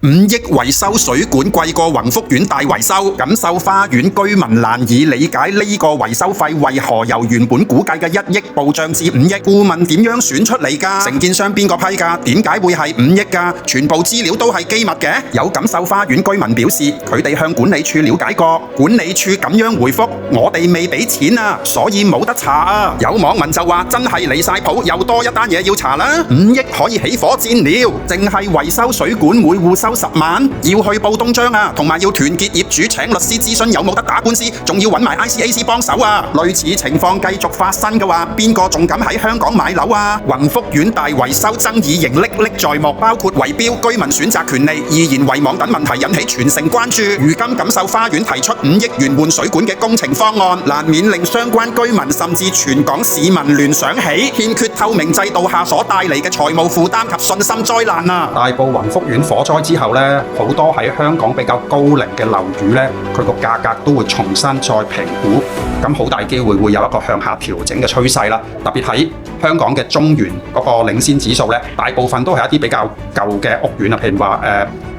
5億維修水管貴過宏福苑大維修，錦繡花園居民難以理解呢個維修費為何由原本估計嘅1億暴漲至5億。顧問點樣選出嚟㗎？承建商邊個批㗎？點解會係5億㗎？全部資料都係機密嘅。有錦繡花園居民表示，佢哋向管理處了解過，管理處咁樣回覆：我哋未俾錢啊，所以冇得查啊。有網民就話：真係離晒譜，又多一單嘢要查啦。5億可以起火箭了，淨係維修水管每戶收10萬，要去報東張啊，同埋要團結業主請律師諮詢有冇得打官司，仲要揾埋 ICAC 幫手啊！類似情況繼續發生嘅話，邊個仲敢喺香港買樓啊？宏福苑大維修爭議仍歷歷在目，包括圍標、居民選擇權利、易燃圍網等問題引起全城關注。如今錦繡花園提出5億元換水管嘅工程方案，難免令相關居民甚至全港市民聯想起欠缺透明制度下所帶嚟嘅財務負擔及信心災難啊！大埔宏福苑火災之後呢，好多喺香港比較高齡嘅樓宇呢，佢個價格都會重新再評估，咁好大機會會有一個向下調整嘅趨勢啦。特別喺香港嘅中原嗰個領先指數呢，大部分都係一啲比較舊嘅屋苑啊，譬如話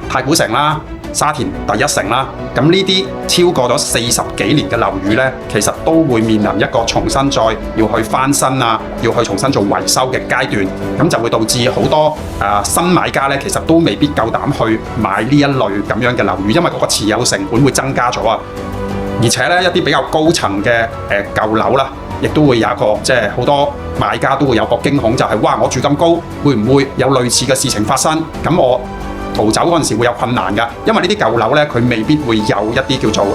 太古城啦、沙田第一城啦，咁呢啲超過咗40幾年嘅樓宇呢，其實都會面臨一個重新再要去翻新啊，要去重新做維修嘅階段，咁就會導致好多新買家呢，其實都未必夠膽去買呢一類咁樣嘅樓宇，因為嗰個持有成本會增加咗啊。而且呢，一啲比較高層嘅舊樓啦，亦都會有一個即係好多買家都會有個驚恐，就係哇，我住咁高，會唔會有類似嘅事情發生？咁我逃走嗰陣時會有困難㗎，因為呢啲舊樓呢，佢未必會有一啲叫做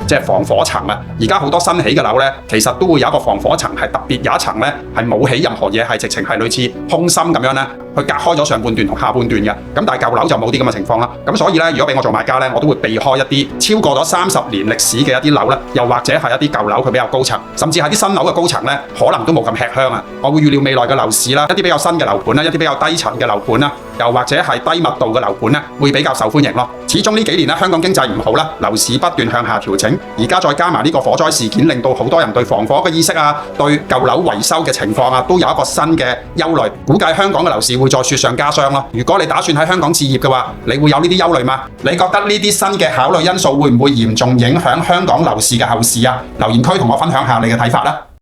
即係防火層啊。而家好多新起嘅樓呢，其實都會有一個防火層，係特別有一層呢，係冇起任何嘢，係直情係類似空心咁樣呢，去隔開咗上半段同下半段嘅。咁但係舊樓就冇啲咁嘅情況啦。咁所以呢，如果俾我做買家呢，我都會避開一啲超過咗30年歷史嘅一啲樓呢，又或者係一啲舊樓佢比較高層，甚至係啲新樓嘅高層呢，可能都冇咁吃香啊。我會預料未來嘅樓市啦，一啲比較新嘅樓盤啦，一啲比較低層嘅樓盤啦，又或者係低密度嘅樓盤呢，會比較受歡迎咯。始終呢幾年咧，香港經濟唔好啦，樓市不斷向下調整，而家再加埋呢個火災事件，令到好多人對防火嘅意識啊，對舊樓維修嘅情況啊，都有一個新嘅憂慮。估計香港嘅樓市會再雪上加霜咯。如果你打算喺香港置業嘅話，你會有呢啲憂慮嗎？你覺得呢啲新嘅考慮因素會唔會嚴重影響香港樓市嘅後市啊？留言區同我分享下你嘅睇法啦。